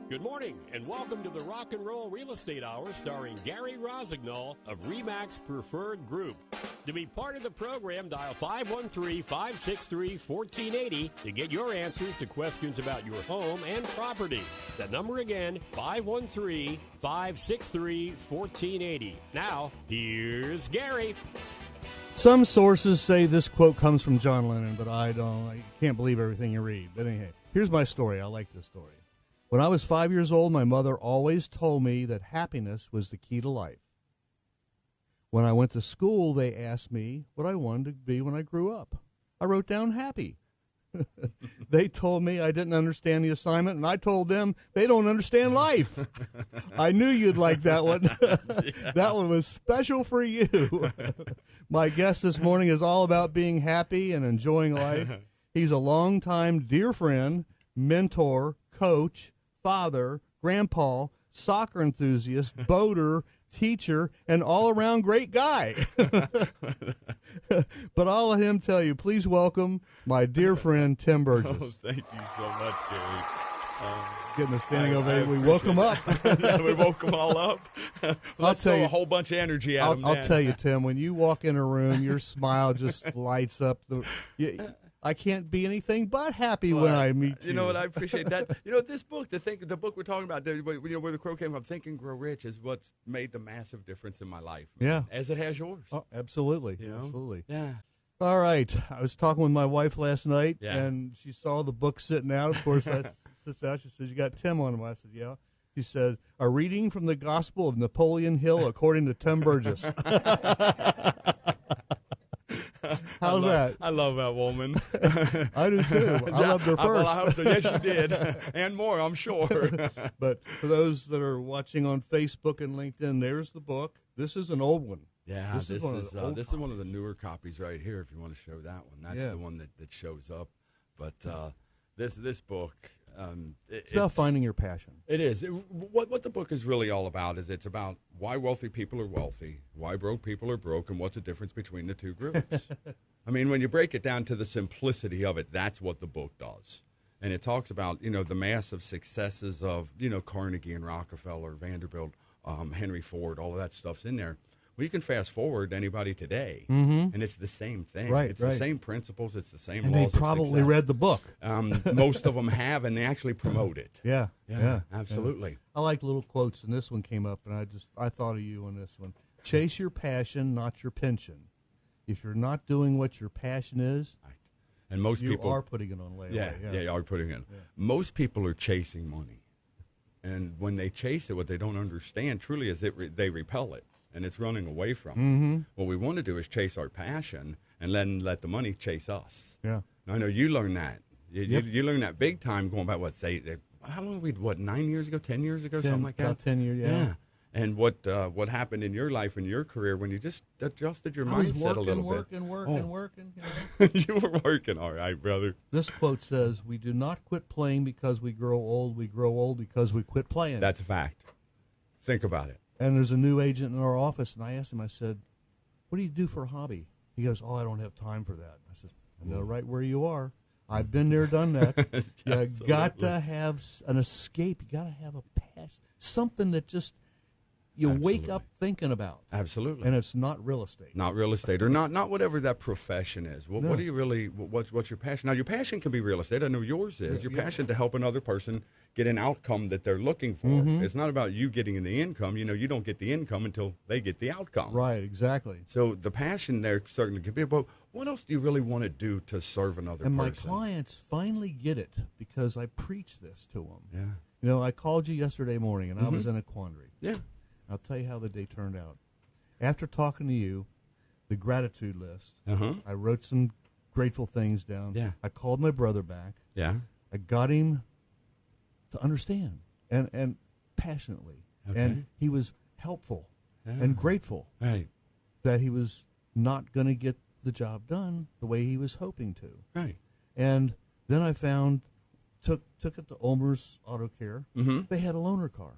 Good morning, and welcome to the Rock and Roll Real Estate Hour starring Gary Rossignol of RE/MAX Preferred Group. To be part of the program, dial 513-563-1480 to get your answers to questions about your home and property. That number again, 513-563-1480. Now, here's Gary. Some sources say this quote comes from John Lennon, but I can't believe everything you read. But anyway, here's my story. I like this story. When I was 5 years old, my mother always told me that happiness was the key to life. When I went to school, they asked me what I wanted to be when I grew up. I wrote down happy. They told me I didn't understand the assignment, and I told them they don't understand life. I knew you'd like that one. That one was special for you. My guest this morning is all about being happy and enjoying life. He's a longtime dear friend, mentor, coach, father, grandpa, soccer enthusiast, boater, teacher, and all-around great guy. But I'll let him tell you. Please welcome my dear friend, Tim Burgess. Oh, thank you so much, Gary. Getting a standing ovation. We woke him up. We woke them all up. Let's throw a whole bunch of energy at them. I'll tell you, Tim, when you walk in a room, your smile just lights up. I can't be anything but happy when I meet you. You know what? I appreciate that. This book, the book we're talking about, where the crow came from, Think and Grow Rich, is what's made the massive difference in my life. Yeah. As it has yours. Oh, absolutely. You know? Absolutely. Yeah. All right. I was talking with my wife last night, Yeah. and she saw the book sitting out. Of course, I sits out. She says, "You got Tim on them." I said, "Yeah." She said, "A reading from the Gospel of Napoleon Hill according to Tim Burgess." How's that? I love that woman. I do too. I loved her first. Well, I hope so. Yes, you did. And more, I'm sure. But for those that are watching on Facebook and LinkedIn, there's the book. This is an old one. Yeah, this is one of the newer copies right here, if you want to show that one. That's the one that shows up. But this book, it's about finding your passion. It is. What the book is really all about is it's about why wealthy people are wealthy, why broke people are broke, and what's the difference between the two groups. I mean, when you break it down to the simplicity of it, that's what the book does. And it talks about, the massive successes of, Carnegie and Rockefeller, Vanderbilt, Henry Ford, all of that stuff's in there. Well, you can fast forward to anybody today, and it's the same thing. Right, it's the same principles. It's the same and laws. And they probably read the book. Most of them have, and they actually promote it. Yeah, Absolutely. Yeah. I like little quotes, and this one came up, and I thought of you on this one. Chase your passion, not your pension. If you're not doing what your passion is, and most you people are putting it on layaway. Yeah, you are putting it. Yeah. Most people are chasing money, and when they chase it, what they don't understand truly is they repel it. And it's running away from them. What we want to do is chase our passion and then let the money chase us. Yeah. And I know you learned that. You learned that big time going back, how long 9 years ago, 10 years ago, something like that? About 10 years, yeah. And what happened in your life and your career when you just adjusted your mindset a little bit? Working. You were working, all right, brother. This quote says, "We do not quit playing because we grow old. We grow old because we quit playing." That's a fact. Think about it. And there's a new agent in our office, and I asked him, I said, "What do you do for a hobby?" He goes, "Oh, I don't have time for that." I said, "I know right where you are. I've been there, done that." You got to have an escape. You got to have a past, something that just you wake up thinking about. Absolutely. And it's not real estate. Not real estate, or not whatever that profession is. What do you really? What's your passion? Now, your passion can be real estate. I know yours is. Your passion to help another person get an outcome that they're looking for. It's not about you getting the income. You don't get the income until they get the outcome. Right, exactly. So the passion there certainly could be about what else do you really want to do to serve another person? And my clients finally get it because I preach this to them. Yeah. I called you yesterday morning, and I was in a quandary. Yeah. I'll tell you how the day turned out. After talking to you, the gratitude list, I wrote some grateful things down. Yeah. I called my brother back. Yeah. I got him to understand and passionately. Okay. And he was helpful and grateful that he was not going to get the job done the way he was hoping to. Right. And then I found, took it to Ulmer's Auto Care. They had a loaner car.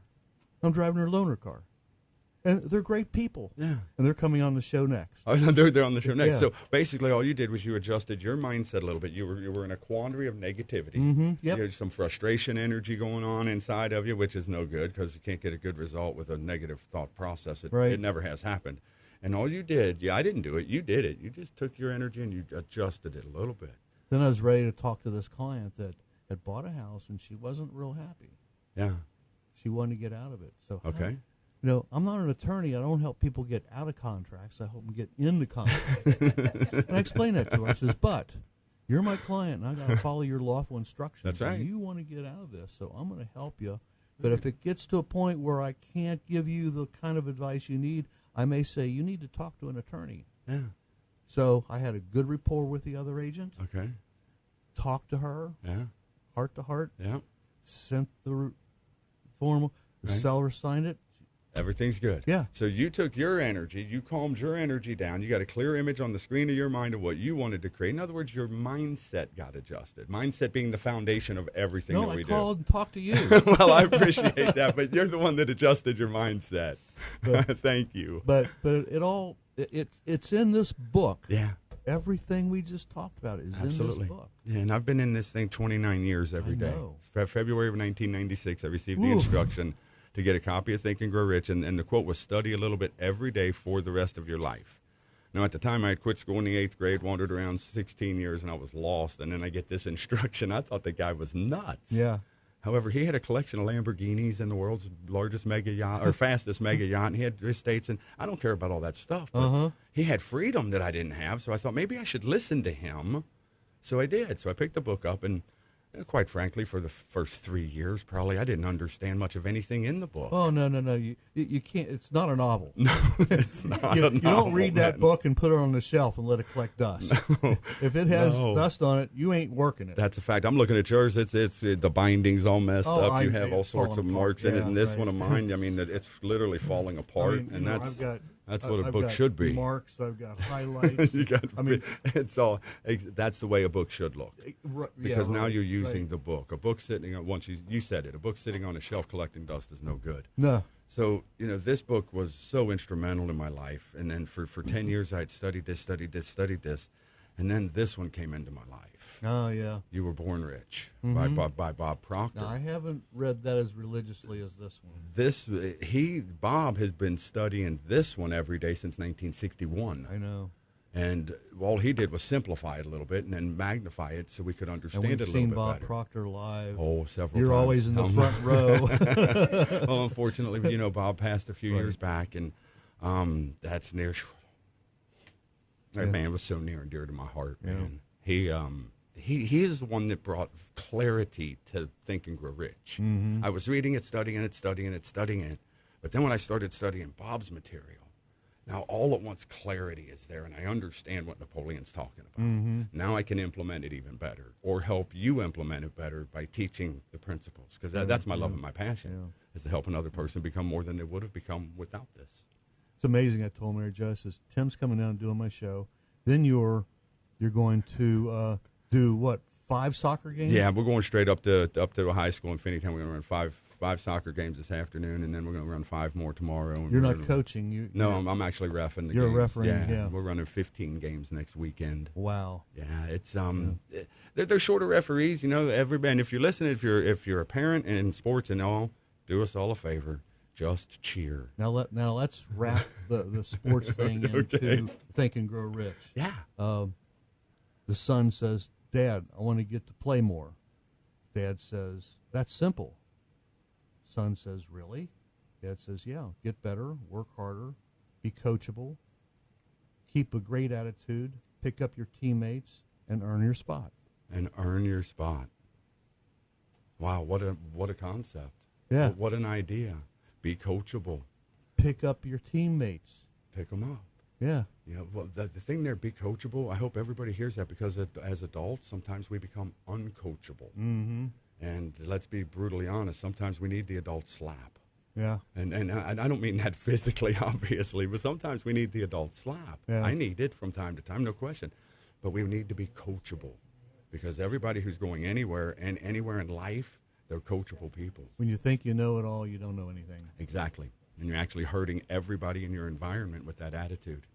I'm driving their loaner car. And they're great people. Yeah. And they're coming on the show next. Oh, they're on the show next. Yeah. So basically, all you did was you adjusted your mindset a little bit. You were in a quandary of negativity. Mm-hmm. Yep. You had some frustration energy going on inside of you, which is no good because you can't get a good result with a negative thought process. It never has happened. And all you did, I didn't do it. You did it. You just took your energy and you adjusted it a little bit. Then I was ready to talk to this client that had bought a house and she wasn't real happy. Yeah. She wanted to get out of it. So okay. I'm not an attorney. I don't help people get out of contracts. I help them get into contracts. And I explained that to her. I says, but you're my client, and I got to follow your lawful instructions. That's right. And you want to get out of this, so I'm going to help you. But if it gets to a point where I can't give you the kind of advice you need, I may say you need to talk to an attorney. Yeah. So I had a good rapport with the other agent. Okay. Talked to her. Yeah. Heart to heart. Yeah. Sent the form. The seller signed it. Everything's good. Yeah. So you took your energy, you calmed your energy down. You got a clear image on the screen of your mind of what you wanted to create. In other words, your mindset got adjusted. Mindset being the foundation of everything that we do. No, I called and talked to you. Well, I appreciate that, but you're the one that adjusted your mindset. Thank you. But it's in this book. Yeah. Everything we just talked about is in this book. Yeah, and I've been in this thing 29 years every day. February of 1996, I received the instruction to get a copy of Think and Grow Rich, and the quote was, study a little bit every day for the rest of your life. Now, at the time, I had quit school in the 8th grade, wandered around 16 years, and I was lost, and then I get this instruction. I thought the guy was nuts. Yeah. However, he had a collection of Lamborghinis and the world's largest mega yacht, or fastest mega yacht, and he had estates, and I don't care about all that stuff, but he had freedom that I didn't have, so I thought maybe I should listen to him. So I did. So I picked the book up, and quite frankly, for the first 3 years, probably, I didn't understand much of anything in the book. Oh, no. You can't. It's not a novel. No, it's not you, a novel. You don't read that book and put it on the shelf and let it collect dust. No, if it has dust on it, you ain't working it. That's a fact. I'm looking at yours. It's the binding's all messed up. You have all sorts of marks in it. And this one of mine, I mean, it's literally falling apart. And that's what a book should be. Marks. I've got highlights. It's all. That's the way a book should look. Because now you're using the book. A book sitting on you said it. A book sitting on a shelf collecting dust is no good. No. So this book was so instrumental in my life. And then for 10 years I had studied this, and then this one came into my life. Oh yeah. You Were Born Rich by Bob Proctor. Now, I haven't read that as religiously as this one. Bob has been studying this one every day since 1961. I know. And all he did was simplify it a little bit and then magnify it so we could understand it a little bit better. Bob Proctor live. Oh, several You're times. always in the front row. Well, unfortunately, Bob passed a few years back, and that's near. That man was so near and dear to my heart, man. He is the one that brought clarity to Think and Grow Rich. I was reading it, studying it, but then when I started studying Bob's material, now all at once clarity is there, and I understand what Napoleon's talking about. Now I can implement it even better, or help you implement it better by teaching the principles, because that's my love and my passion, is to help another person become more than they would have become without this. It's amazing. I told Mary Jo, I says, Tim's coming down and doing my show. Then you're going to do what, 5 soccer games? Yeah, we're going straight up to a high school in Finneytown. We're going to run five soccer games this afternoon, and then we're going to run 5 more tomorrow. And you're not coaching? No, I'm actually reffing the games. You're refereeing, yeah. We're running 15 games next weekend. Wow. Yeah, it's they're shorter referees. Everybody. And if you're listening, if you're a parent and in sports and all, do us all a favor. Just cheer. Now let's wrap the sports thing into Think and Grow Rich. Yeah. The son says, Dad, I want to get to play more. Dad says, that's simple. Son says, really? Dad says, yeah, get better, work harder, be coachable, keep a great attitude, pick up your teammates, and earn your spot. Wow, what a concept. Yeah. What an idea. Be coachable. Pick up your teammates. Pick them up. Yeah. The thing there, be coachable, I hope everybody hears that, because as adults, sometimes we become uncoachable. Mm-hmm. And let's be brutally honest, sometimes we need the adult slap. Yeah. And I don't mean that physically, obviously, but sometimes we need the adult slap. Yeah. I need it from time to time, no question. But we need to be coachable, because everybody who's going anywhere in life, they're coachable people. When you think you know it all, you don't know anything. Exactly. And you're actually hurting everybody in your environment with that attitude.